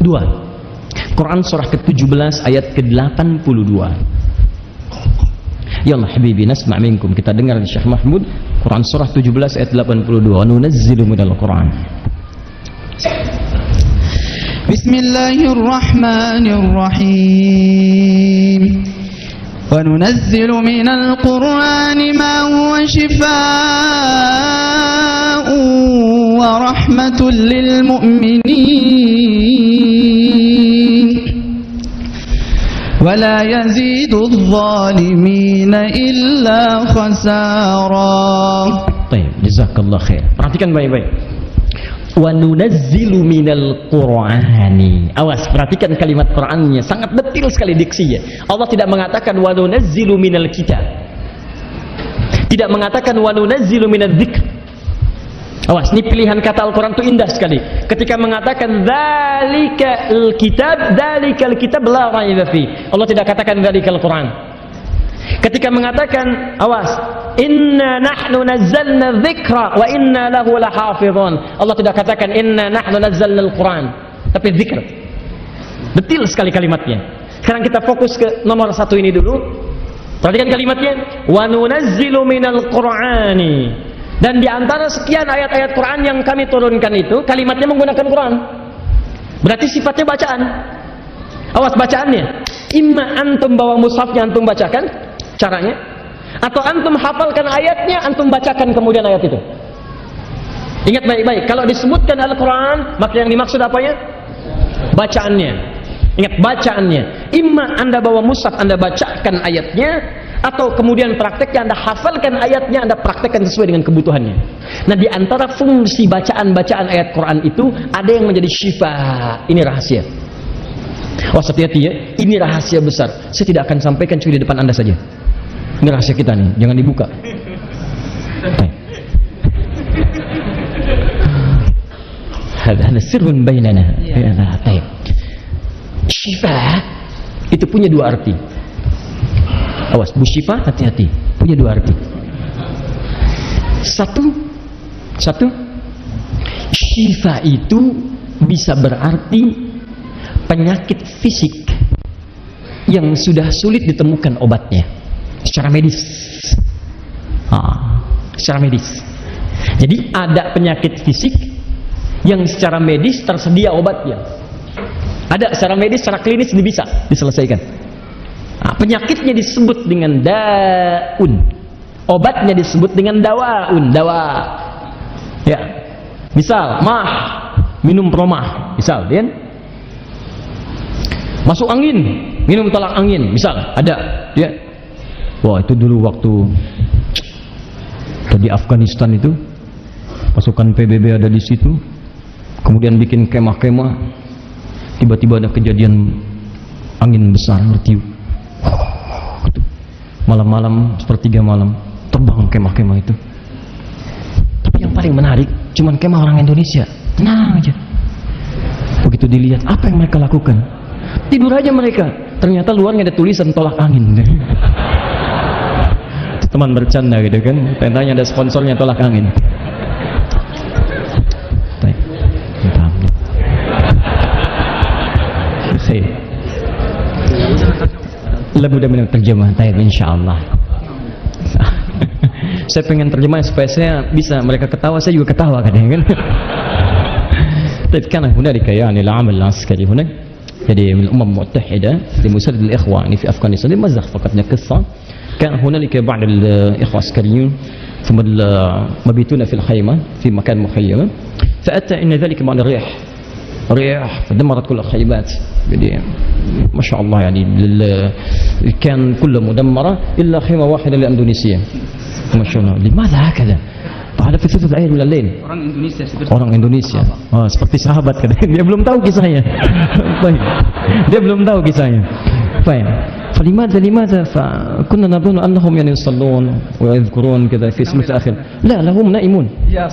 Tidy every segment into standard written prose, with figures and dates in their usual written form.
Dua. Quran surah ke-17 ayat ke-82. Yalla habibi nasma' minkum. Kita dengar Syekh Mahmud, Quran surah 17 ayat 82. Wa nunazzilu minal Quran. Bismillahirrahmanirrahim. Wa nunazzilu minal Qur'ani ma huwa shifaa'un wa rahmatul lil mu'minin wa la yazidudz zalimina illa khasara. Baik, jazakallah khair. Perhatikan baik-baik. Wa nunazzilu minal Qur'ani. Awas, perhatikan kalimat Qur'annya, sangat detil sekali diksinya. Allah tidak mengatakan wa nunazzilu minal kitab, tidak mengatakan wa nunazzilu minadz dzikr. Awas, ini pilihan kata Al-Quran itu indah sekali. Ketika mengatakan dzalikal kitab, dzalikal kitab la raiba fi, Allah tidak katakan dzalikal Quran. Ketika mengatakan, awas, inna nahnu nazzalna dzikra wa inna lahu lahafizun, Allah tidak katakan inna nahnu nazzalna al-Quran, tapi dzikr. Detil sekali kalimatnya. Sekarang kita fokus ke nomor satu ini dulu. Perhatikan kalimatnya, wa nunazzilu minal Qur'ani. Dan di antara sekian ayat-ayat Quran yang kami turunkan itu, kalimatnya menggunakan Quran. Berarti sifatnya bacaan. Awas bacaannya. Imma antum bawa mushafnya antum bacakan caranya, atau antum hafalkan ayatnya antum bacakan kemudian ayat itu. Ingat baik-baik, kalau disebutkan Al-Quran maka yang dimaksud apanya? Bacaannya. Ingat bacaannya. Imma anda bawa mushaf anda bacakan ayatnya, atau kemudian prakteknya anda hafalkan ayatnya anda praktekkan sesuai dengan kebutuhannya. Nah, di antara fungsi bacaan-bacaan ayat Quran itu ada yang menjadi syifa. Ini rahasia. Oh, hati-hati ya, ini rahasia besar. Saya tidak akan sampaikan cuma di depan anda saja. Ini rahasia kita nih, jangan dibuka. Hada sirrun bainana. Baik. Syifa itu punya dua arti. Awas, Bu Syifa, hati-hati. Punya dua arti. Satu, syifa itu bisa berarti penyakit fisik yang sudah sulit ditemukan obatnya secara medis. Secara medis. Jadi ada penyakit fisik yang secara medis tersedia obatnya. Ada secara medis, secara klinis bisa diselesaikan. Penyakitnya disebut dengan daun, obatnya disebut dengan dawaun, dawa. Ya, misal minum promah, misal, ya. Masuk angin, minum tolak angin, misal, ada, ya. Wah, itu dulu waktu di Afghanistan itu, pasukan PBB ada di situ, kemudian bikin kemah-kemah, tiba-tiba ada kejadian angin besar bertiup. Malam-malam, sepertiga malam, terbang kemah-kemah itu. Tapi yang paling menarik, cuman kemah orang Indonesia. Tenang aja. Begitu dilihat, apa yang mereka lakukan? Tidur aja mereka. Ternyata luarnya ada tulisan tolak angin. Teman bercanda gitu kan. Tentanya ada sponsornya tolak angin. Lebih mudah terjemah, taib insyaallah. Saya pengen terjemah supaya saya bisa mereka ketawa, saya juga ketawa kadang kan. Tapi kan هنالك يعني العمل العسكري هناك. Jadi من الأمم المتحدة لمساعدة الإخوة في أفغانستان مزق فقط قصة. كان هنالك بعض الإخوة العسكريون ثم مبيتون في الخيمة في مكان مخيم، فأتى إن ذلك بعد الريح فدمرت كل الخيمات. Jadi Masya Allah yani كان كله مدمرة إلا خيمة واحدة لإندونيسيا. Masya Allah. لماذا هكذا؟ Ada ثلث العير من الليل. Orang Indonesia. Seperti sahabat kan. Dia belum tahu kisahnya. Dia belum tahu kisahnya. Baik. فلماذا فكنا نظن أنهم يعني يصلون ويذكرون كذا في ثلث الآخر. لا هم نائمون. يا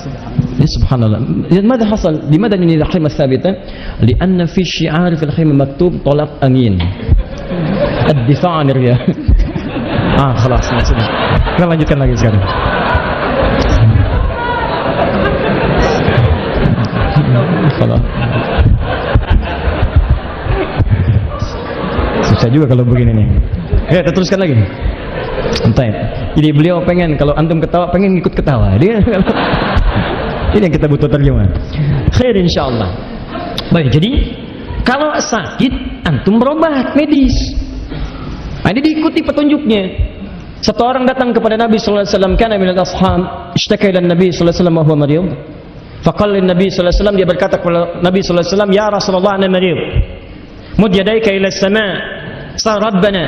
سبحان الله. ماذا حصل؟ لماذا ini الخيمة ثابتة؟ لأن في شعار في الخيمة مكتوب طلق angin. الدفاع عن الرياح. خلاص sudah. Kita lanjutkan lagi sekarang. خلاص. Susah juga kalau begini nih. Ya, kita teruskan lagi. Entah. Jadi beliau pengen kalau antum ketawa pengen ikut ketawa. Dia ini yang kita butuh terjemah. Khair insyaallah. Baik, jadi kalau sakit antum berobat medis. Nah, ini diikuti petunjuknya. Satu orang datang kepada Nabi sallallahu alaihi wasallam, kana minal ashab, ishtaka ila Nabi sallallahu alaihi wasallam wa huwa marid. Faqala Nabi sallallahu alaihi wasallam, dia berkata kepada Nabi sallallahu alaihi wasallam, "Ya Rasulullah, ana marid. Mud yadayka ila as-sama', sal rabbana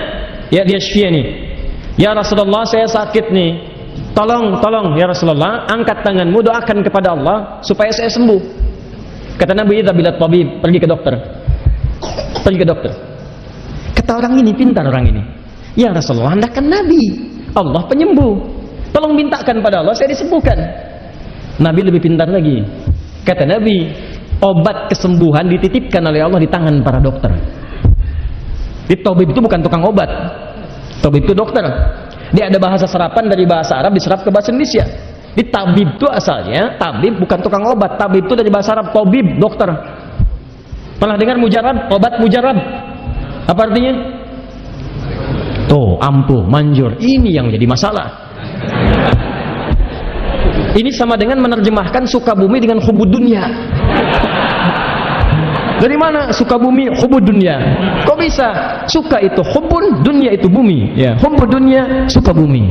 ya yashfini." Ya Rasulullah, saya sakit nih. Tolong ya Rasulullah, angkat tanganmu, doakan kepada Allah supaya saya sembuh. Kata Nabi, "Idza bilat tabib," pergi ke dokter. Pergi ke dokter. Kata orang ini, pintar orang ini. Ya Rasulullah, Anda kan Nabi, Allah penyembuh. Tolong mintakan pada Allah saya disembuhkan. Nabi lebih pintar lagi. Kata Nabi, obat kesembuhan dititipkan oleh Allah di tangan para dokter. Di tabib itu bukan tukang obat. Tabib itu dokter. Dia ada bahasa serapan dari bahasa Arab diserap ke bahasa Indonesia. Di tabib itu asalnya, tabib bukan tukang obat. Tabib itu dari bahasa Arab, tabib, dokter. Pernah dengar mujarab? Obat mujarab. Apa artinya? Tuh, ampuh, manjur. Ini yang jadi masalah. Ini sama dengan menerjemahkan suka bumi dengan hubud dunia. Dari mana suka bumi, hubud dunia? Kok bisa? Suka itu hubun, dunia itu bumi. Ya, hubud dunia, suka bumi.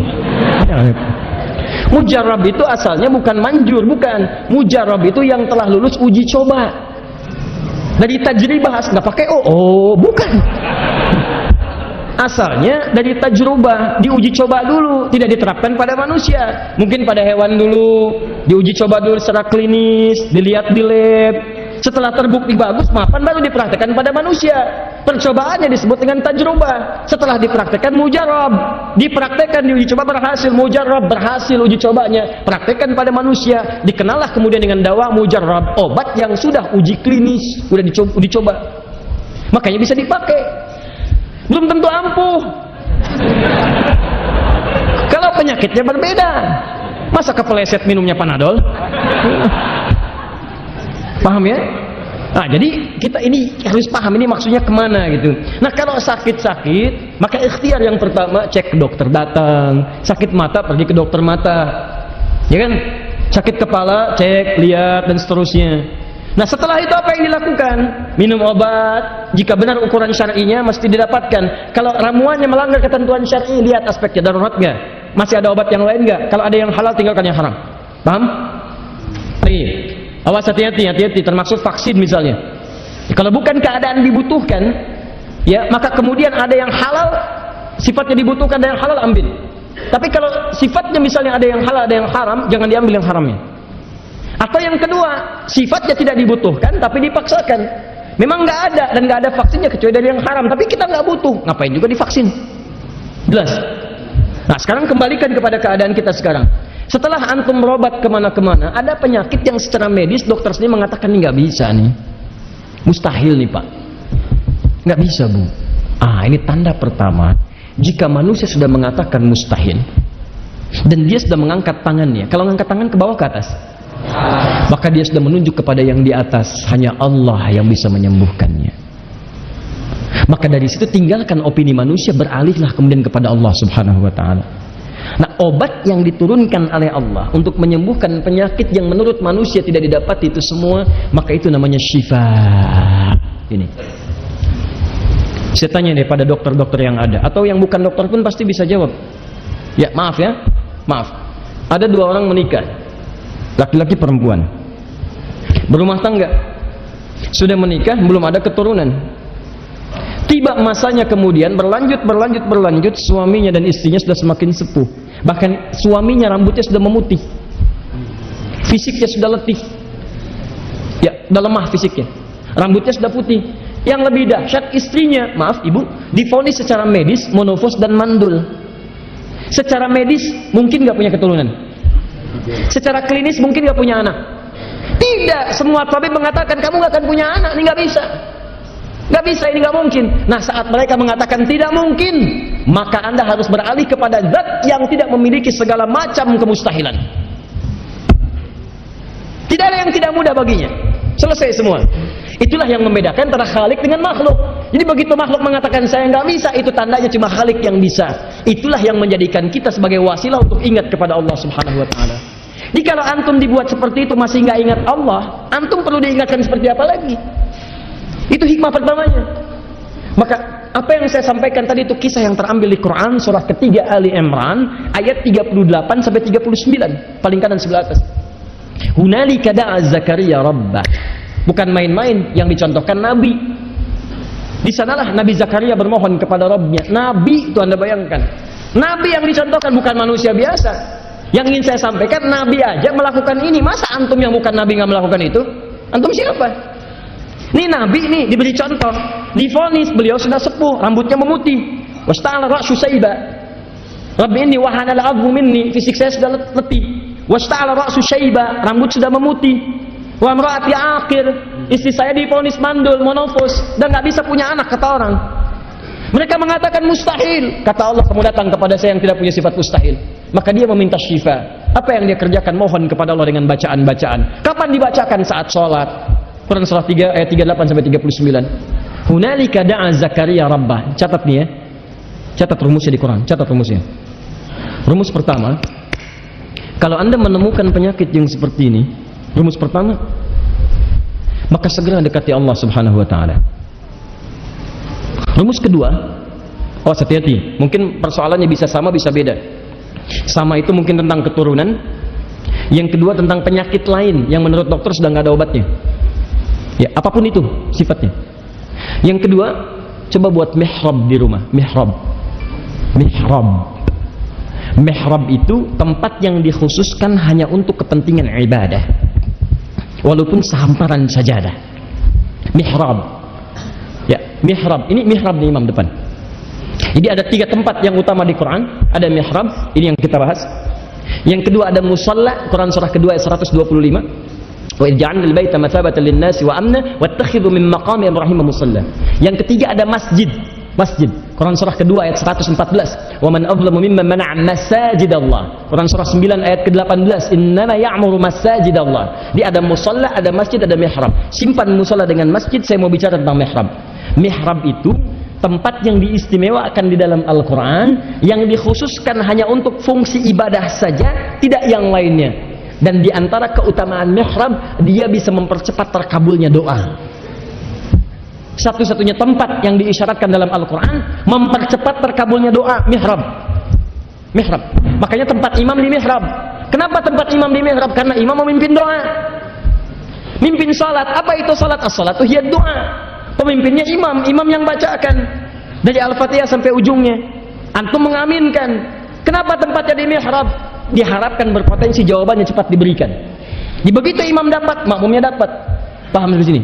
Mujarab itu asalnya bukan manjur, bukan. Mujarab itu yang telah lulus uji coba. Dari tajribah, nggak pakai oh, bukan. Asalnya dari tajrubah, diuji coba dulu, tidak diterapkan pada manusia. Mungkin pada hewan dulu, diuji coba dulu secara klinis, dilihat di lab. Setelah terbukti bagus, mapan baru dipraktekkan pada manusia. Percobaannya disebut dengan tajrubah. Setelah dipraktekkan mujarab, dipraktekkan diuji coba berhasil, mujarab berhasil uji cobanya, praktekkan pada manusia, dikenallah kemudian dengan dawa mujarab, obat yang sudah uji klinis, sudah dicoba. Makanya bisa dipakai. Belum tentu ampuh. Kalau penyakitnya berbeda, masa kepeleset minumnya Panadol? Paham ya? Nah, jadi kita ini harus paham ini maksudnya kemana gitu. Nah, kalau sakit-sakit, maka ikhtiar yang pertama cek ke dokter, datang. Sakit mata pergi ke dokter mata, ya kan? Sakit kepala cek, lihat dan seterusnya. Nah, setelah itu apa yang dilakukan? Minum obat. Jika benar ukuran syar'inya mesti didapatkan. Kalau ramuannya melanggar ketentuan syar'i, lihat aspeknya darurat nggak? Masih ada obat yang lain nggak? Kalau ada yang halal tinggalkan yang haram. Paham? Baik. Awas, hati-hati, termasuk vaksin misalnya. Kalau bukan keadaan dibutuhkan, ya maka kemudian ada yang halal, sifatnya dibutuhkan, ada yang halal ambil. Tapi kalau sifatnya misalnya ada yang halal, ada yang haram, jangan diambil yang haramnya. Atau yang kedua, sifatnya tidak dibutuhkan tapi dipaksakan. Memang nggak ada dan nggak ada vaksinnya kecuali dari yang haram, tapi kita nggak butuh, ngapain juga divaksin? Jelas. Nah, sekarang kembalikan kepada keadaan kita sekarang. Setelah antum berobat kemana-kemana, ada penyakit yang secara medis dokter sendiri mengatakan ini nggak bisa nih, mustahil nih Pak, nggak bisa Bu. Ini tanda pertama. Jika manusia sudah mengatakan mustahil dan dia sudah mengangkat tangannya, kalau mengangkat tangan ke bawah ke atas, maka dia sudah menunjuk kepada yang di atas, hanya Allah yang bisa menyembuhkannya. Maka dari situ tinggalkan opini manusia, beralihlah kemudian kepada Allah Subhanahu wa taala. Nah, obat yang diturunkan oleh Allah untuk menyembuhkan penyakit yang menurut manusia tidak didapati itu semua, maka itu namanya syifa. Ini. Saya tanya deh pada dokter-dokter yang ada, atau yang bukan dokter pun pasti bisa jawab. Ya, maaf. Ada dua orang menikah, laki-laki perempuan, berumah tangga, sudah menikah, belum ada keturunan. Tiba masanya kemudian berlanjut, suaminya dan istrinya sudah semakin sepuh. Bahkan suaminya rambutnya sudah memutih, fisiknya sudah letih, ya, sudah lemah fisiknya, rambutnya sudah putih. Yang lebih dahsyat, istrinya, maaf ibu, divonis secara medis monofos dan mandul. Secara medis mungkin nggak punya keturunan, secara klinis mungkin nggak punya anak. Tidak, semua tabib mengatakan kamu nggak akan punya anak, ini nggak bisa. Nggak bisa, ini nggak mungkin. Nah, saat mereka mengatakan tidak mungkin, maka Anda harus beralih kepada zat yang tidak memiliki segala macam kemustahilan. Tidak ada yang tidak mudah baginya. Selesai semua. Itulah yang membedakan antara Khalik dengan makhluk. Jadi begitu makhluk mengatakan saya nggak bisa, itu tandanya cuma Khalik yang bisa. Itulah yang menjadikan kita sebagai wasilah untuk ingat kepada Allah Subhanahu wa taala. Jadi kalau antum dibuat seperti itu masih nggak ingat Allah, antum perlu diingatkan seperti apa lagi? Itu hikmah pertamanya. Maka apa yang saya sampaikan tadi itu kisah yang terambil di Quran surah ketiga Ali Imran ayat 38 sampai 39, paling kanan sebelah atas. Hunalika da'a Zakaria rabbah. Bukan main-main yang dicontohkan Nabi. Di sanalah Nabi Zakaria bermohon kepada Rabbnya. Nabi itu Anda bayangkan. Nabi yang dicontohkan, bukan manusia biasa. Yang ingin saya sampaikan, Nabi aja melakukan ini. Masa antum yang bukan Nabi nggak melakukan itu? Antum siapa? Ini Nabi nih diberi contoh, divonis beliau sudah sepuh, rambutnya memutih. Wasta'ala ra'su syaiba. Rabbi inni wahana al-'admu minni, fisik saya sudah letih. Wasta'ala ra'su syaiba, rambut sudah memutih. Wa imra'ati aqir, istri saya divonis mandul, monofos, dan nggak bisa punya anak kata orang. Mereka mengatakan mustahil. Kata Allah, kamu datang kepada saya yang tidak punya sifat mustahil. Maka dia meminta syifa. Apa yang dia kerjakan? Mohon kepada Allah dengan bacaan-bacaan. Kapan dibacakan? Saat sholat. Quran surah 3 ayat 38 sampai 39. Hunalika da'a Zakaria rabbah. Catat nih ya. Catat rumusnya di Quran. Catat rumusnya. Rumus pertama, kalau Anda menemukan penyakit yang seperti ini, rumus pertama, maka segera dekati Allah Subhanahu wa taala. Rumus kedua, oh hati-hati, mungkin persoalannya bisa sama bisa beda. Sama itu mungkin tentang keturunan. Yang kedua tentang penyakit lain yang menurut dokter sudah nggak ada obatnya. Ya, apapun itu sifatnya. Yang kedua, coba buat mihrab di rumah. Mihrab. Mihrab itu tempat yang dikhususkan hanya untuk kepentingan ibadah. Walaupun sehamparan sajadah. Mihrab. Ya, mihrab. Ini mihrab di imam depan. Jadi ada 3 tempat yang utama di Quran. Ada mihrab, ini yang kita bahas. Yang kedua ada musalla, Quran surah kedua ayat 125. Wa idja'alnal baita mathabatan lin-nasi wa amna wattakhidhu min maqami Ibrahim musalla. Yang ketiga ada masjid. Masjid. Quran surah kedua ayat 114. Wa man adlamu mimman mana'a masajidallah. Quran surah 9 ayat ke-18. Innama ya'muru masajidallah. Di ada musalla, ada masjid, ada mihrab. Simpan musalla dengan masjid, saya mau bicara tentang mihrab. Mihrab itu tempat yang diistimewakan di dalam Al-Quran, yang dikhususkan hanya untuk fungsi ibadah saja, tidak yang lainnya. Dan di antara keutamaan mihrab, dia bisa mempercepat terkabulnya doa. Satu-satunya tempat yang diisyaratkan dalam Al-Quran mempercepat terkabulnya doa, mihrab. Mihrab. Makanya tempat imam di mihrab. Kenapa tempat imam di mihrab? Karena imam memimpin doa. Mimpin salat. Apa itu salat? As-salatu hiya doa. Pemimpinnya imam, imam yang bacakan dari Al-Fatihah sampai ujungnya. Antum mengaminkan. Kenapa tempatnya di mihrab? Diharapkan berpotensi jawabannya cepat diberikan. Begitu imam dapat, makmumnya dapat. Paham di sini?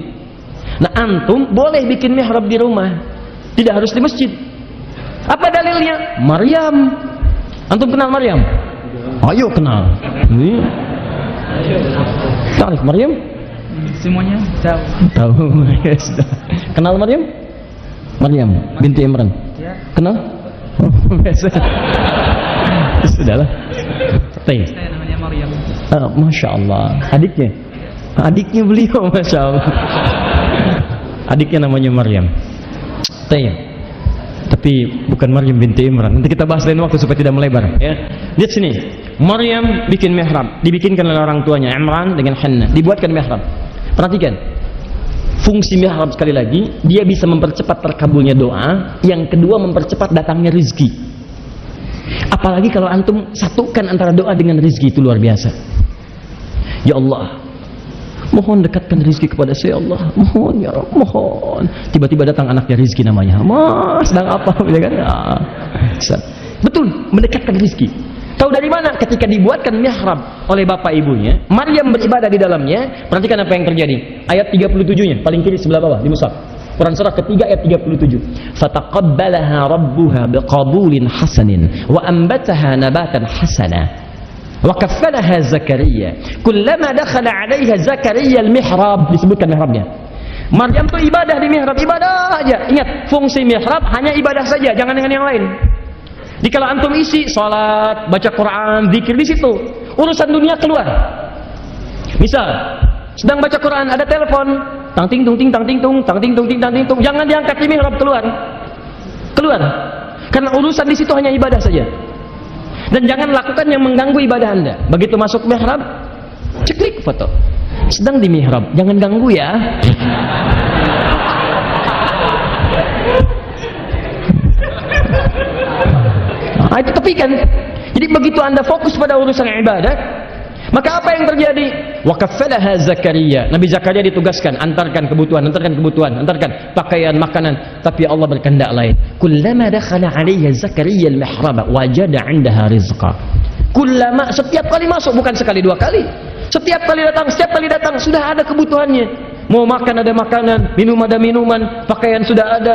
Nah, antum boleh bikin mihrab di rumah, tidak harus di masjid. Apa dalilnya? Maryam. Antum kenal Maryam? Ayo kenal. Ini. Tahu Maryam? Semuanya tahu. Tahu. Kenal Maryam? Maryam binti Imran. Ya. Kenal? Sudahlah. Saya namanya Maryam. Masya Allah. Adiknya? Adiknya beliau, Masya Allah. Adiknya namanya Maryam. Tapi bukan Maryam binti Imran. Nanti kita bahas lain waktu supaya tidak melebar. Ya. Lihat sini. Maryam bikin mihrab. Dibikinkan oleh orang tuanya Imran dengan Hannah. Dibuatkan mihrab. Perhatikan. Fungsi mihrab sekali lagi, dia bisa mempercepat terkabulnya doa. Yang kedua mempercepat datangnya rizki. Apalagi kalau antum satukan antara doa dengan rizki, itu luar biasa. Ya Allah, mohon dekatkan rizki kepada saya, Allah. Mohon ya Rabb, mohon. Tiba-tiba datang anaknya rizki namanya. Mas, sedang apa? Ya kan? Betul, mendekatkan rizki. Tahu dari mana? Ketika dibuatkan mihrab oleh bapak ibunya, Maryam beribadah di dalamnya. Perhatikan apa yang terjadi. Ayat 37-nya, paling kiri sebelah bawah di mushaf. Quran surah ketiga ayat 37. Fataqabbalaha rabbuha biqabulin hasanin wa anbataha nabatan hasana wa kaffalaha Zakaria. Kullama dakhala 'alaiha Zakaria al-mihrab, disebutkan mihrabnya. Maryam tuh ibadah di mihrab, ibadah aja. Ingat, fungsi mihrab hanya ibadah saja, jangan dengan yang lain. Di kalau antum isi salat, baca Quran, zikir di situ, urusan dunia keluar. Misal sedang baca Quran, ada telepon, tang ting tung ting tang ting tung, tang ting tung ting tang ting tung. Jangan diangkat di mihrab, keluar. Karena urusan di situ hanya ibadah saja. Dan jangan lakukan yang mengganggu ibadah Anda. Begitu masuk mihrab, ceklik foto. Sedang di mihrab, jangan ganggu ya. Nah, itu tepikan. Jadi begitu Anda fokus pada urusan ibadah, maka apa yang terjadi? Wa kaffalaha Zakaria. Nabi Zakaria ditugaskan, antarkan kebutuhan, antarkan pakaian, makanan. Tapi Allah berkehendak lain. Kullama dakhala 'alayha Zakaria al-mihrab wajada 'indaha rizqa. Kullama, setiap kali masuk, bukan sekali dua kali. Setiap kali datang sudah ada kebutuhannya. Mau makan ada makanan, minum ada minuman, pakaian sudah ada.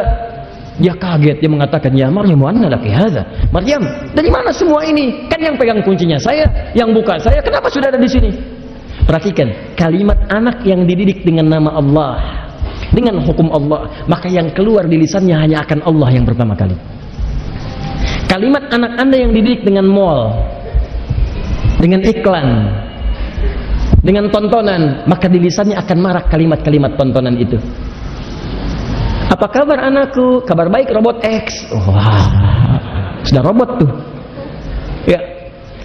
Dia kaget, dia mengatakan, ya Maryam, anna laki hadza? Maryam, dari mana semua ini? Kan yang pegang kuncinya saya, yang buka saya, kenapa sudah ada di sini? Perhatikan, kalimat anak yang dididik dengan nama Allah, dengan hukum Allah, maka yang keluar di lisannya hanya akan Allah yang pertama kali. Kalimat anak Anda yang dididik dengan mall, dengan iklan, dengan tontonan, maka di lisannya akan marak kalimat-kalimat tontonan itu. Apa kabar anakku? Kabar baik, robot X. Wah, sudah robot tuh. Ya,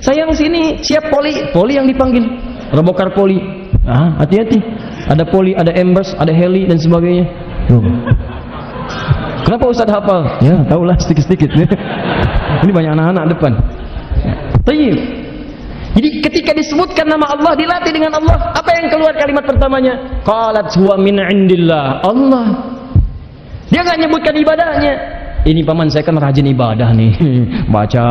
sayang sini, siap poli yang dipanggil, robokar poli. Ah, hati-hati. Ada poli, ada embers, ada heli dan sebagainya. Kenapa Ustaz hafal? Ya, tahulah sedikit-sedikit. Ini banyak anak-anak depan. Tayyib. Jadi ketika disebutkan nama Allah, dilatih dengan Allah, apa yang keluar kalimat pertamanya? Qalat huwa min indillah. Allah. Dia nggak nyebutkan ibadahnya. Ini paman saya kan rajin ibadah nih, baca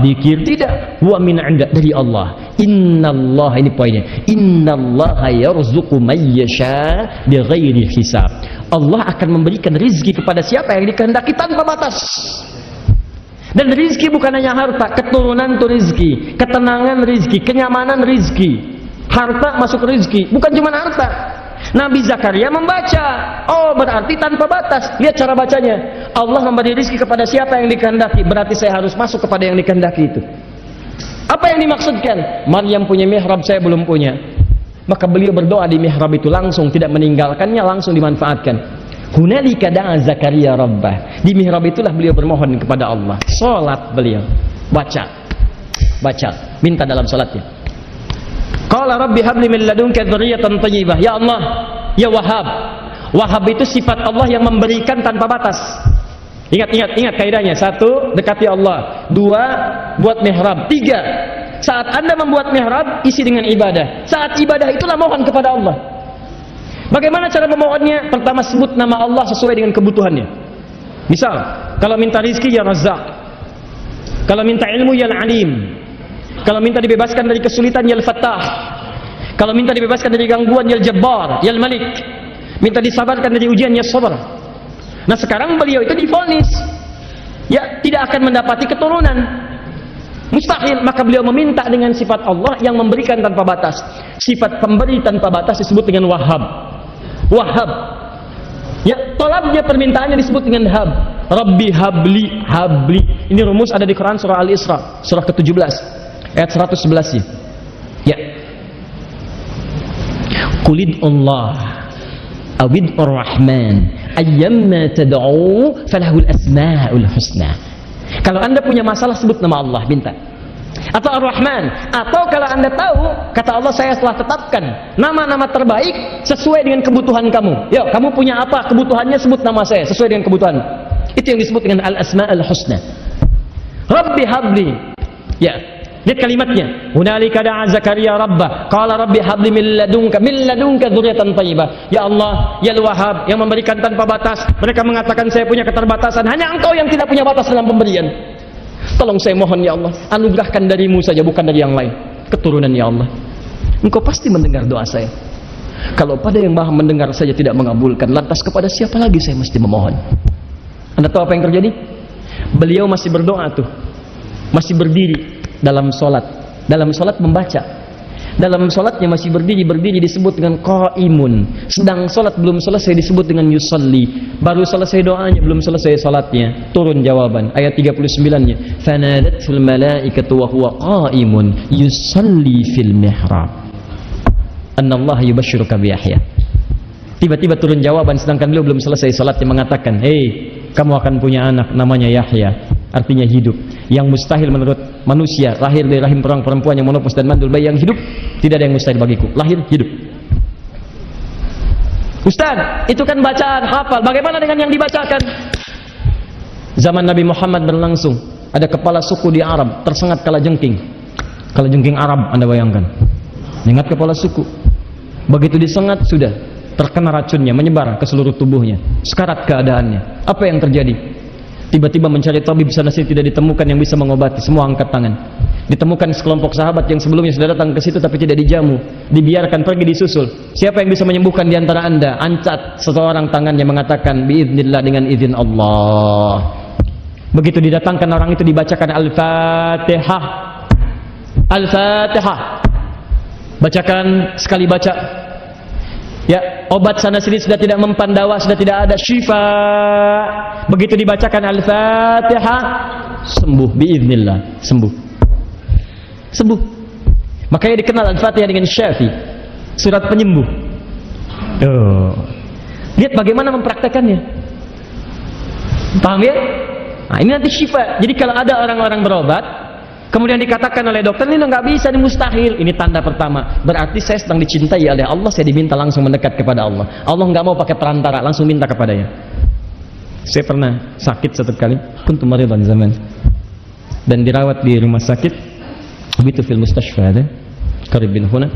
dzikir. Tidak, huwa min inda, dari Allah. Innallah, ini poinnya. Innallaha yarzuqu may yasha bighairi hisab. Allah akan memberikan rizki kepada siapa yang dikehendaki tanpa batas. Dan rizki bukan hanya harta, keturunan itu rizki, ketenangan rizki, kenyamanan rizki, harta masuk rizki, bukan cuma harta. Nabi Zakaria membaca, oh berarti tanpa batas. Lihat cara bacanya, Allah memberi rizki kepada siapa yang dikehendaki, berarti saya harus masuk kepada yang dikehendaki itu. Apa yang dimaksudkan? Maryam punya mihrab, saya belum punya. Maka beliau berdoa di mihrab itu langsung, tidak meninggalkannya, langsung dimanfaatkan. Hunalika da'a Zakaria rabbah. Di mihrab itulah beliau bermohon kepada Allah. Salat beliau, baca, minta dalam salatnya. Qala rabbi habli min ladunka dzurriyyatan thayyibah. Ya Allah, ya Wahhab. Wahhab itu sifat Allah yang memberikan tanpa batas. Ingat kaidahnya. 1, dekati Allah. 2, buat mihrab. 3, saat Anda membuat mihrab, isi dengan ibadah. Saat ibadah itulah mohon kepada Allah. Bagaimana cara memohonnya? Pertama, sebut nama Allah sesuai dengan kebutuhannya. Misal, kalau minta rizki, ya Razzaq. Kalau minta ilmu, ya Alim. Kalau minta dibebaskan dari kesulitan, ya Al-Fattah. Kalau minta dibebaskan dari gangguan, ya Al-Jabbar, ya Al-Malik. Minta disabarkan dari ujian, ya Sabar. Nah sekarang beliau itu divonis, ya tidak akan mendapati keturunan, mustahil. Maka beliau meminta dengan sifat Allah yang memberikan tanpa batas. Sifat pemberi tanpa batas disebut dengan Wahhab. Ya, tolabnya, permintaannya disebut dengan Hab. Rabbi habli. Ini rumus ada di Quran surah Al-Isra, surah ke-17. Ayat 111 ya. Qulid Allah awid ar-Rahman ayyamma tad'u falahul asma'ul husna. Kalau Anda punya masalah, sebut nama Allah, minta. Atau Ar-Rahman, atau kalau Anda tahu, kata Allah, saya telah tetapkan nama-nama terbaik sesuai dengan kebutuhan kamu. Yuk, kamu punya apa kebutuhannya, sebut nama saya sesuai dengan kebutuhan. Itu yang disebut dengan al-asma'ul husna. Rabbi habli. Ya, lihat kalimatnya. Hunalika da'a Zakaria rabbah. Qala rabbi habli min ladunka dzurriyyatan thayyibah. Ya Allah, ya Al-Wahhab yang memberikan tanpa batas. Mereka mengatakan saya punya keterbatasan. Hanya Engkau yang tidak punya batas dalam pemberian. Tolong saya mohon ya Allah, anugerahkan darimu saja, bukan dari yang lain. Keturunan ya Allah. Engkau pasti mendengar doa saya. Kalau pada yang Maha mendengar saja tidak mengabulkan, lantas kepada siapa lagi saya mesti memohon? Anda tahu apa yang terjadi? Beliau masih berdoa tuh, masih berdiri dalam solat. Dalam solat membaca. Dalam solatnya masih berdiri disebut dengan qaimun. Sedang solat belum selesai disebut dengan yusalli. Baru selesai doanya, belum selesai solatnya, turun jawaban. Ayat 39-nya. Fanadatul malaikatu wa huwa qaimun yusalli fil mihrab. Annallaha yubashshiruka bi Yahya. Tiba-tiba turun jawaban sedangkan beliau belum selesai salatnya, mengatakan, "Hei, kamu akan punya anak namanya Yahya." Artinya hidup. Yang mustahil menurut manusia, lahir dari rahim perempuan yang menopause dan mandul bayi yang hidup, tidak ada yang mustahil bagiku. Lahir, hidup. Ustaz, itu kan bacaan, hafal. Bagaimana dengan yang dibacakan? Zaman Nabi Muhammad berlangsung, ada kepala suku di Arab tersengat kalajengking. Kalajengking Arab, Anda bayangkan. Ingat kepala suku. Begitu disengat sudah terkena racunnya, menyebar ke seluruh tubuhnya. Sekarat keadaannya. Apa yang terjadi? Tiba-tiba mencari tabib sana sini tidak ditemukan yang bisa mengobati. Semua angkat tangan. Ditemukan sekelompok sahabat yang sebelumnya sudah datang ke situ tapi tidak dijamu. Dibiarkan pergi disusul. Siapa yang bisa menyembuhkan di antara Anda? Angkat seseorang tangannya mengatakan biiznillah, dengan izin Allah. Begitu didatangkan orang itu dibacakan Al-Fatihah. Al-Fatihah. Bacakan sekali baca. Ya, obat sana sini sudah tidak mempan, dawa sudah tidak ada, syifa. Begitu dibacakan Al-Fatihah, sembuh biiznillah, sembuh. Sembuh. Makanya dikenal Al-Fatihah dengan Syafi, surat penyembuh. Lihat bagaimana mempraktekannya. Paham ya? Nah, ini nanti syifa. Jadi kalau ada orang-orang berobat kemudian dikatakan oleh dokter, ini nggak bisa, ini mustahil, ini tanda pertama, berarti saya sedang dicintai oleh Allah, saya diminta langsung mendekat kepada Allah. Allah nggak mau pakai perantara, langsung minta kepadanya. Saya pernah sakit satu kali, kuntu maridan zaman, dan dirawat di rumah sakit, begitu fil mustashfa ada, qarib bin huna.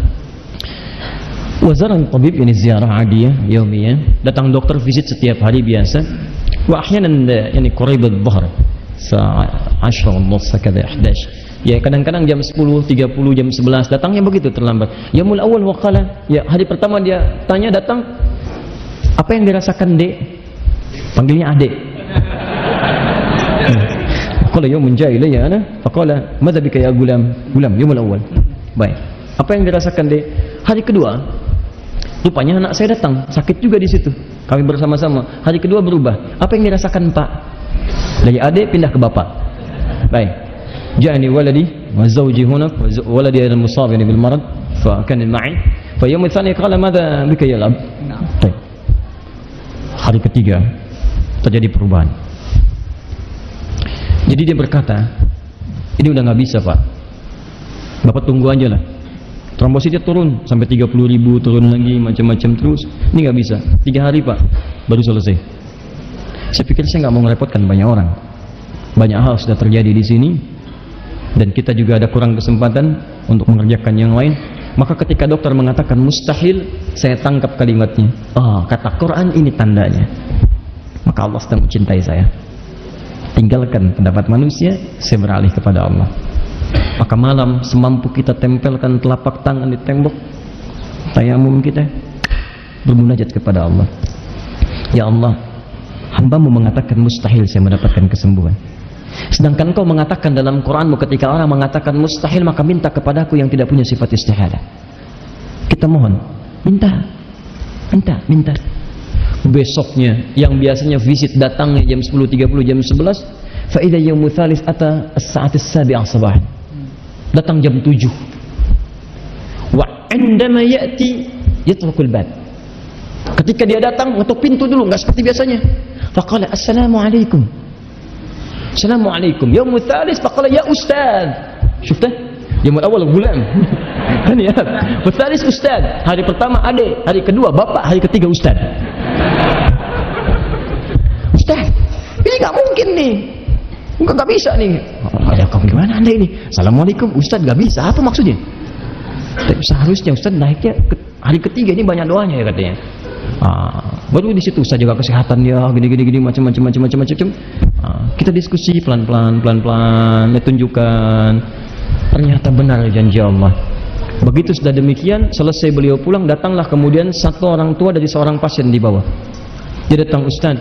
Wazaran tabib, ini ziarah adiyah, yaumiyah, datang dokter visit setiap hari biasa. Wa ahyanan yani qurib adh-dhahr. Saat 10 ونص كذا 11. Ya kadang-kadang jam 10:30, jam 11 datangnya begitu terlambat. Yaumul awal waqala, ya hari pertama dia tanya datang, apa yang dirasakan Dek? Panggilnya Adek. Qala yaumun jaa ilayya ana, faqala madza bika ya gulam? Gulam yaumul awal. Baik. Apa yang dirasakan Dek? Hari kedua rupanya anak saya datang, sakit juga di situ. Kami bersama-sama. Hari kedua berubah. Apa yang dirasakan Pak? Dari adik pindah ke bapak. Baik. Ja'ani waladi wa zawji hunak wa waladi al-musab bil marad fa kana ma'i. Fa yawm ats-tsani qala madza bika ya lab? Baik. Hari ketiga terjadi perubahan. Jadi dia berkata, ini udah nggak bisa Pak. Bapak tunggu aja lah. Trombositnya turun sampai 30.000, turun lagi macam-macam terus. Ini nggak bisa. 3 hari Pak, baru selesai. Saya pikir saya nggak mau merepotkan banyak orang. Banyak hal sudah terjadi di sini, dan kita juga ada kurang kesempatan untuk mengerjakan yang lain. Maka ketika dokter mengatakan mustahil, saya tangkap kalimatnya. Oh, kata Quran ini tandanya. Maka Allah sedang mencintai saya. Tinggalkan pendapat manusia, saya beralih kepada Allah. Maka malam semampu kita tempelkan telapak tangan di tembok, tayamum kita, bermunajat kepada Allah. Ya Allah, hambamu mengatakan mustahil saya mendapatkan kesembuhan. Sedangkan kau mengatakan dalam Quranmu ketika orang mengatakan mustahil maka minta kepadaku yang tidak punya sifat istihala. Kita mohon, minta. Besoknya yang biasanya visit datangnya jam 10.30, jam 11, fa idza yaumu tsalits ata as-sa'at as-sabi'ah sabahan. Datang jam 7. Wa indama ya'ti yatrukul bab. Ketika dia datang ngetuk pintu dulu, enggak seperti biasanya. Faqala assalamualaikum. Assalamualaikum. Yaumul tsalits faqala ya ustaz. Syufta? Yaumul awal gulam. Kan ya. Wa tsalits ustaz. Hari pertama adik, hari kedua bapak, hari ketiga ustaz. Ustaz, ini enggak mungkin nih. Enggak bisa nih. Ya kau gimana Anda ini? Assalamualaikum ustaz, enggak bisa. Apa maksudnya? Seharusnya ustaz naiknya hari ketiga, ini banyak doanya ya katanya. Baru di situ Ustaz jaga kesehatan dia gini macam-macam. Kita diskusi pelan-pelan, dia tunjukkan ternyata benar janji Allah. Begitu sudah demikian, selesai beliau pulang, datanglah kemudian satu orang tua dari seorang pasien di bawah. Dia datang, Ustaz,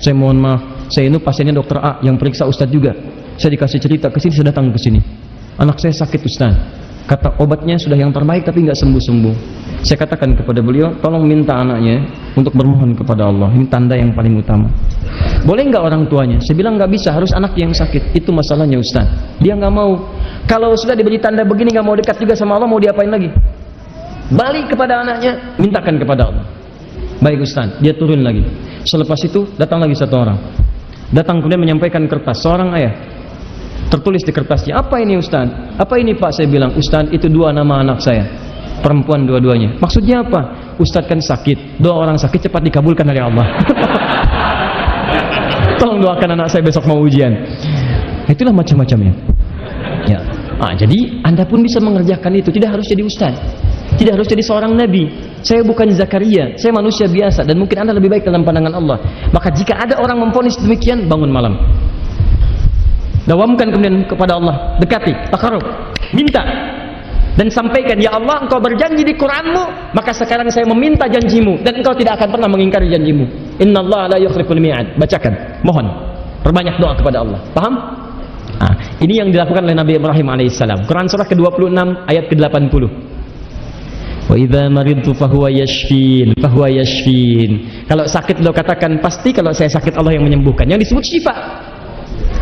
saya mohon maaf, saya ini pasiennya dokter A yang periksa Ustaz juga. Saya dikasih cerita ke sini, saya datang ke sini. Anak saya sakit Ustaz. Kata obatnya sudah yang terbaik tapi nggak sembuh-sembuh. Saya katakan kepada beliau, tolong minta anaknya untuk bermohon kepada Allah. Ini tanda yang paling utama. Boleh nggak orang tuanya? Saya bilang nggak bisa, harus anak yang sakit. Itu masalahnya Ustaz. Dia nggak mau. Kalau sudah diberi tanda begini nggak mau dekat juga sama Allah, mau diapain lagi? Balik kepada anaknya, mintakan kepada Allah. Baik Ustaz, dia turun lagi. Selepas itu datang lagi satu orang. Datang kemudian menyampaikan kertas, seorang ayah. Tertulis di kertasnya, apa ini Ustaz? Apa ini Pak? Saya bilang, Ustaz itu 2 nama anak saya, perempuan dua-duanya. Maksudnya apa? Ustaz kan sakit, doa orang sakit cepat dikabulkan oleh Allah. Tolong doakan anak saya besok mau ujian. Itulah macam-macamnya. Ya. Jadi Anda pun bisa mengerjakan itu, tidak harus jadi Ustaz, tidak harus jadi seorang nabi. Saya bukan Zakaria, saya manusia biasa, dan mungkin Anda lebih baik dalam pandangan Allah. Maka jika ada orang memvonis demikian, bangun malam, dawamkan kemudian kepada Allah, dekati, takarrub, minta, dan sampaikan, ya Allah, engkau berjanji di Quranmu, maka sekarang saya meminta janjimu, dan engkau tidak akan pernah mengingkari janjimu. Innallaha la yukhliful mi'ad. Bacakan, mohon, perbanyak doa kepada Allah. Paham? Ini yang dilakukan oleh Nabi Ibrahim alaihissalam. Quran surah ke-26 ayat ke-80. Wa idza maridtu fahuwa yashfin, fahuwa yashfin. Kalau sakit lo katakan pasti, kalau saya sakit Allah yang menyembuhkan. Yang disebut syifa.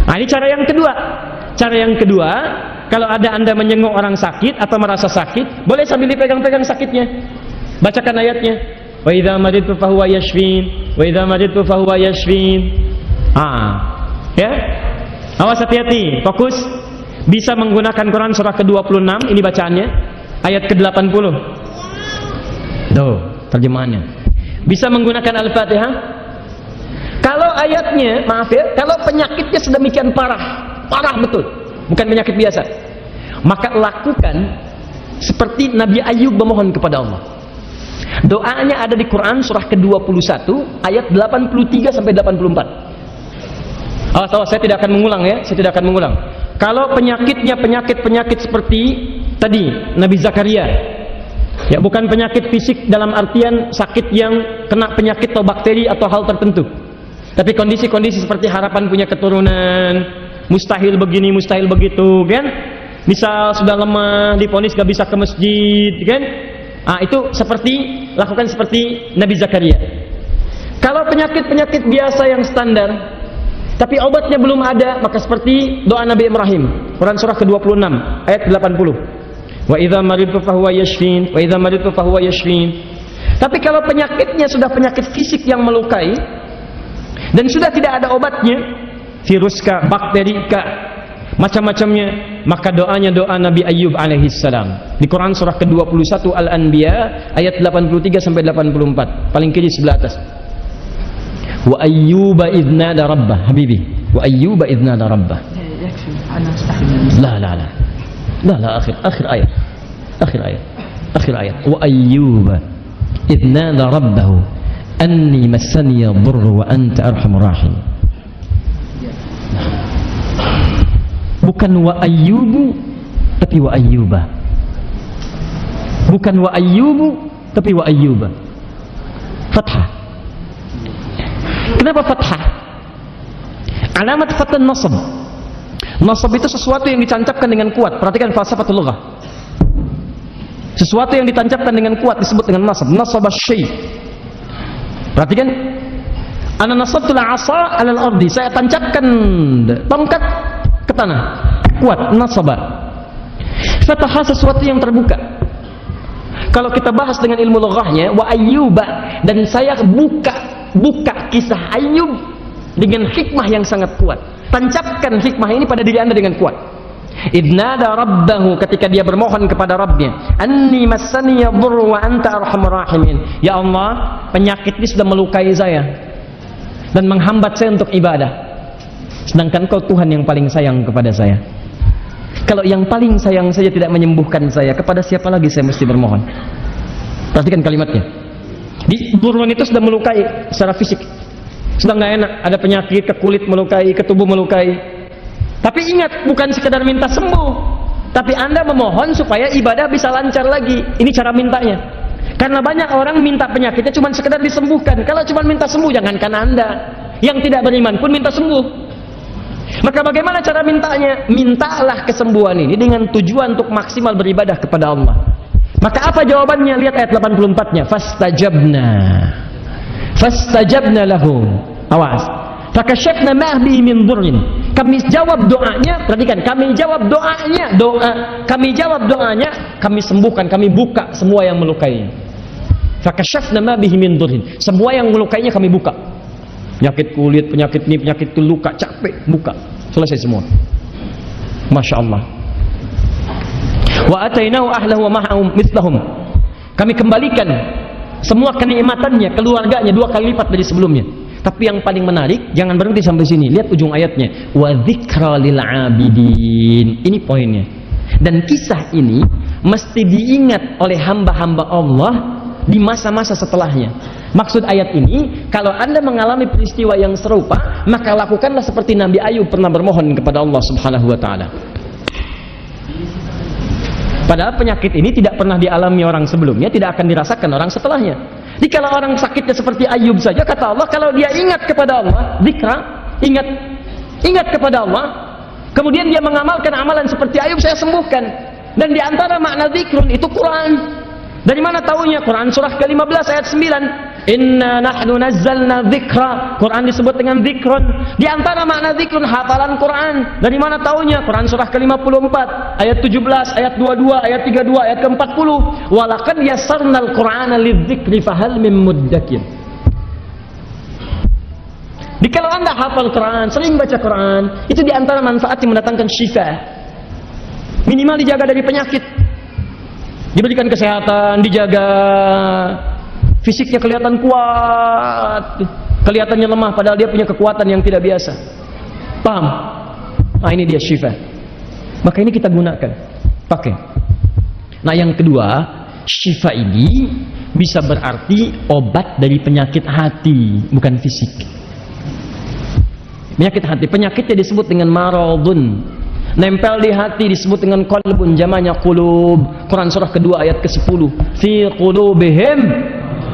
Ini cara yang kedua. Cara yang kedua, kalau ada Anda menyenguk orang sakit atau merasa sakit, boleh sambil dipegang-pegang sakitnya. Bacakan ayatnya. Wa idza maridtu fahuwa yashfin, wa idza maridtu fahuwa yashfin. Ya. Awas, hati-hati, fokus. Bisa menggunakan Quran surah ke-26, ini bacaannya, ayat ke-80. Tuh, terjemahannya. Bisa menggunakan Al-Fatihah. Kalau ayatnya, maaf ya, kalau penyakitnya sedemikian parah, parah betul, bukan penyakit biasa, maka lakukan seperti Nabi Ayub memohon kepada Allah. Doanya ada di Quran surah ke-21 ayat 83 sampai 84. Awas, saya tidak akan mengulang ya, saya tidak akan mengulang. Kalau penyakitnya penyakit seperti tadi Nabi Zakaria, ya, bukan penyakit fisik dalam artian sakit yang kena penyakit atau bakteri atau hal tertentu, tapi kondisi-kondisi seperti harapan punya keturunan, mustahil begini, mustahil begitu, kan? Misal sudah lemah, divonis gak bisa ke masjid, kan? Itu lakukan seperti Nabi Zakaria. Kalau penyakit-penyakit biasa yang standar, tapi obatnya belum ada, maka seperti doa Nabi Ibrahim, Quran surah ke-26 ayat 80. Wa idza maridtu fahuwa yashfin, wa idza maridtu fahuwa yashfin. Tapi kalau penyakitnya sudah penyakit fisik yang melukai dan sudah tidak ada obatnya, virus kah, bakteri kah, macam-macamnya, maka doanya doa Nabi Ayub alaihissalam di Quran surah ke-21 Al-Anbiya ayat 83 sampai 84, paling kiri sebelah atas. Wa ayyuba idnada rabbah, habibi, wa ayyuba idnada rabbah. يكفي أنا أستحمل. لا آخر آية wa ayyuba idnada rabbahu anni massani yadurru wa anta arhamur rahim. Bukan wa ayyubu tapi wa ayyuba. Bukan wa ayyubu tapi wa ayyuba. Fathah. Kenapa fathah? Alamat fathah nasab. Nasab itu sesuatu yang ditancapkan dengan kuat. Perhatikan falsafatul lughah. Sesuatu yang ditancapkan dengan kuat disebut dengan nasab. Nasab asy-syai'. Perhatikan. Ana nasabtul 'asa 'ala al-ardi. Saya tancapkan tongkat ke tanah. Kuat, nasaba. Fathah sesuatu yang terbuka. Kalau kita bahas dengan ilmu lughahnya, wa ayyuba, dan saya buka kisah Ayub dengan hikmah yang sangat kuat. Tancapkan hikmah ini pada diri Anda dengan kuat. Idnada rabbahu, ketika dia bermohon kepada Rabbnya, anni massani yadurru wa anta arhamur rahimin. Ya Allah, penyakit ini sudah melukai saya dan menghambat saya untuk ibadah, sedangkan Kau Tuhan yang paling sayang kepada saya. Kalau yang paling sayang saja tidak menyembuhkan saya, kepada siapa lagi saya mesti bermohon? Perhatikan kalimatnya. Di buruan itu sudah melukai secara fisik, sudah nggak enak, ada penyakit ke kulit melukai, ke tubuh melukai. Tapi ingat, bukan sekedar minta sembuh, tapi Anda memohon supaya ibadah bisa lancar lagi. Ini cara mintanya. Karena banyak orang minta penyakitnya cuma sekedar disembuhkan. Kalau cuma minta sembuh, jangankan Anda, yang tidak beriman pun minta sembuh. Maka bagaimana cara mintanya? Mintalah kesembuhan ini dengan tujuan untuk maksimal beribadah kepada Allah. Maka apa jawabannya? Lihat ayat 84-nya. Fastajabna lahu. Awas. Fakashafna ma bihi min dhurrin. Kami jawab doanya, perhatikan, kami jawab doanya, kami sembuhkan, kami buka semua yang melukai. Fakashafna ma bihi min dhurrin. Semua yang melukainya kami buka. Penyakit kulit, penyakit ini, penyakit itu, luka, capek, buka. Selesai semua. Masya Allah. Wa atainahu ahlahu wa ma'ahum mithlahum. Kami kembalikan semua kenikmatannya, keluarganya 2 kali lipat dari sebelumnya. Tapi yang paling menarik, jangan berhenti sampai sini. Lihat ujung ayatnya. Wa dzikra lil abidin. Ini poinnya. Dan kisah ini mesti diingat oleh hamba-hamba Allah di masa-masa setelahnya. Maksud ayat ini, kalau Anda mengalami peristiwa yang serupa, maka lakukanlah seperti Nabi Ayub pernah bermohon kepada Allah Subhanahu wa taala. Padahal penyakit ini tidak pernah dialami orang sebelumnya, tidak akan dirasakan orang setelahnya. Jadi kalau orang sakitnya seperti Ayub saja, kata Allah, kalau dia ingat kepada Allah, zikra, ingat kepada Allah, kemudian dia mengamalkan amalan seperti Ayub, saya sembuhkan. Dan di antara makna zikrun itu Quran. Dari mana tahunya? Quran surah ke-15 ayat 9. Inna nahnu nazzalna dzikra. Quran disebut dengan zikrun. Di antara makna zikrun hafalan Quran. Dari mana tahunya? Quran surah ke-54 ayat 17, ayat 22, ayat 32, ayat ke-40. Walaqad yassarnal Qur'ana lidzikri fahal mim muddakir. Jadi kalau Anda hafal Quran, sering baca Quran, itu di antara manfaat yang mendatangkan syifa. Minimal dijaga dari penyakit. Diberikan kesehatan, dijaga, fisiknya kelihatan kuat, kelihatannya lemah padahal dia punya kekuatan yang tidak biasa. Paham? Nah, ini dia syifa. Maka ini kita gunakan, pakai. Nah, yang kedua, syifa ini bisa berarti obat dari penyakit hati, bukan fisik. Penyakit hati, penyakitnya disebut dengan maradun. Nempel di hati disebut dengan qalbun, jamaknya qulub. Quran surah kedua ayat ke-10. Fi qulubihim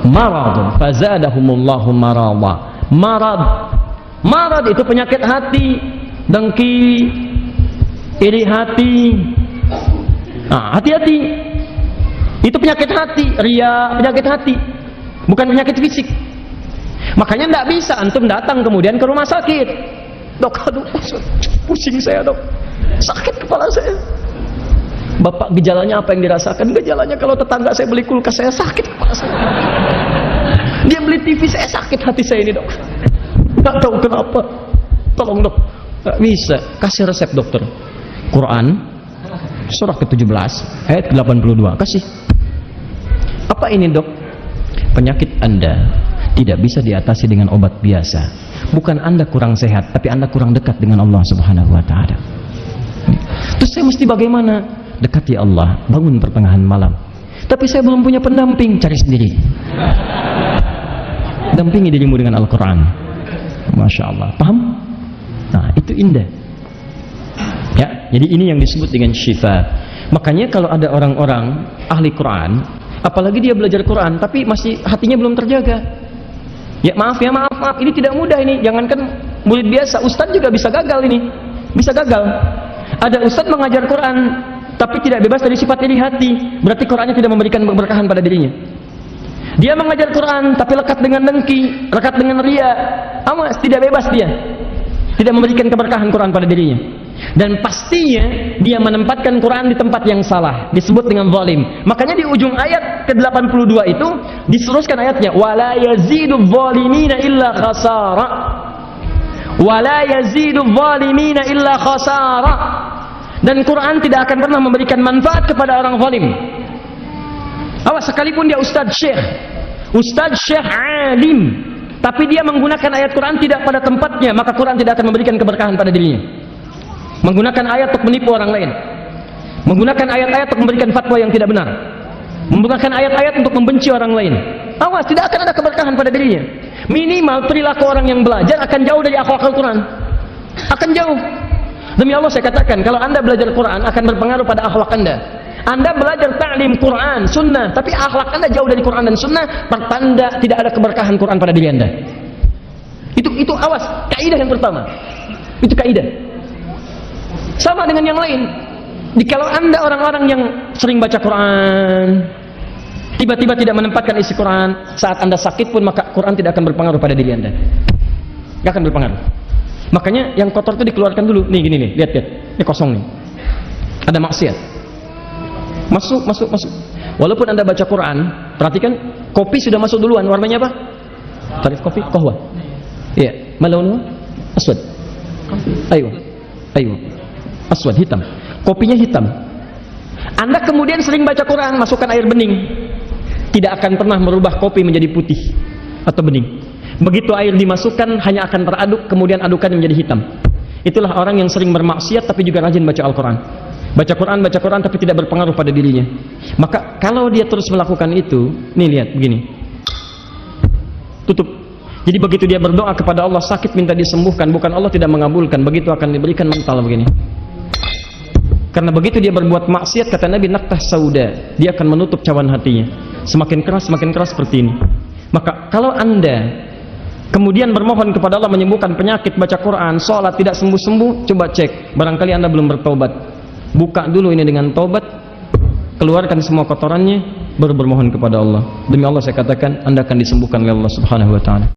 maradun fazadahumullahu marada. Marad itu penyakit hati, dengki, iri hati. Nah, hati-hati. Itu penyakit hati, ria, penyakit hati. Bukan penyakit fisik. Makanya tidak bisa antum datang kemudian ke rumah sakit. Dok, aduh, pusing saya, dok. Sakit kepala saya. Bapak, gejalanya apa yang dirasakan? Gejalanya kalau tetangga saya beli kulkas, saya sakit kepala saya. Dia beli TV, saya sakit hati saya ini, dok. Gak tahu kenapa. Tolong, dok. Gak bisa. Kasih resep, dokter. Quran surah ke-17 ayat ke-82. Kasih. Apa ini, dok? Penyakit Anda tidak bisa diatasi dengan obat biasa. Bukan Anda kurang sehat, tapi Anda kurang dekat dengan Allah Subhanahu wa taala. Terus saya mesti bagaimana? Dekati Allah, bangun pertengahan malam. Tapi saya belum punya pendamping, cari sendiri. Dampingi dirimu dengan Al-Quran. Masya Allah, paham? Nah, itu indah. Ya, jadi ini yang disebut dengan syifa. Makanya kalau ada orang-orang ahli Quran, apalagi dia belajar Quran, tapi masih hatinya belum terjaga. Ya maaf, ini tidak mudah ini. Jangankan murid biasa, ustadz juga bisa gagal ini. Bisa gagal. Ada ustadz mengajar Quran tapi tidak bebas dari sifat iri hati, berarti Qurannya tidak memberikan keberkahan pada dirinya. Dia mengajar Quran tapi lekat dengan dengki, lekat dengan ria, awas, tidak bebas dia, tidak memberikan keberkahan Quran pada dirinya. Dan pastinya dia menempatkan Quran di tempat yang salah, disebut dengan zalim. Makanya di ujung ayat ke-82 itu diteruskan ayatnya, wala yazidu zalimina illa khasara. Wala yazidu zalimina illa khasara. Dan Quran tidak akan pernah memberikan manfaat kepada orang zalim. Awas, sekalipun dia ustadz syekh alim, tapi dia menggunakan ayat Quran tidak pada tempatnya, maka Quran tidak akan memberikan keberkahan pada dirinya. Menggunakan ayat untuk menipu orang lain, menggunakan ayat-ayat untuk memberikan fatwa yang tidak benar, menggunakan ayat-ayat untuk membenci orang lain, awas, tidak akan ada keberkahan pada dirinya. Minimal perilaku orang yang belajar akan jauh dari akhlak Al-Quran, akan jauh. Demi Allah saya katakan, kalau Anda belajar Quran akan berpengaruh pada akhlak Anda. Anda belajar ta'lim Quran, sunnah, tapi akhlak Anda jauh dari Quran dan sunnah, pertanda tidak ada keberkahan Quran pada diri Anda. Itu awas, kaidah yang pertama. Itu kaidah. Sama dengan yang lain. Jadi kalau Anda orang-orang yang sering baca Quran, tiba-tiba tidak menempatkan isi Quran, saat Anda sakit pun maka Quran tidak akan berpengaruh pada diri Anda. Tidak akan berpengaruh. Makanya yang kotor itu dikeluarkan dulu. Nih gini nih, lihat. Ini kosong nih. Ada maksiat. Masuk. Walaupun Anda baca Quran, perhatikan, Kopi sudah masuk duluan, warnanya apa? Tarif kopi, qahwa. Iya, malaunuhu aswad. Ayo. Aswad, hitam. Kopinya hitam. Anda kemudian sering baca Quran, masukkan air bening. Tidak akan pernah merubah kopi menjadi putih atau bening. Begitu air dimasukkan, hanya akan teraduk, kemudian adukan menjadi hitam. Itulah orang yang sering bermaksiat tapi juga rajin baca Al-Quran. Baca Quran tapi tidak berpengaruh pada dirinya. Maka kalau dia terus melakukan itu, nih lihat begini. Tutup. Jadi begitu dia berdoa kepada Allah, sakit minta disembuhkan, bukan Allah tidak mengabulkan, begitu akan diberikan mental begini. Karena begitu dia berbuat maksiat, kata Nabi, naktah sauda, dia akan menutup cawan hatinya. Semakin keras seperti ini. Maka kalau Anda kemudian bermohon kepada Allah menyembuhkan penyakit, baca Quran, sholat tidak sembuh-sembuh, coba cek, barangkali Anda belum bertobat. Buka dulu ini dengan tobat, keluarkan semua kotorannya, baru bermohon kepada Allah. Demi Allah saya katakan, Anda akan disembuhkan oleh Allah Subhanahu wa taala.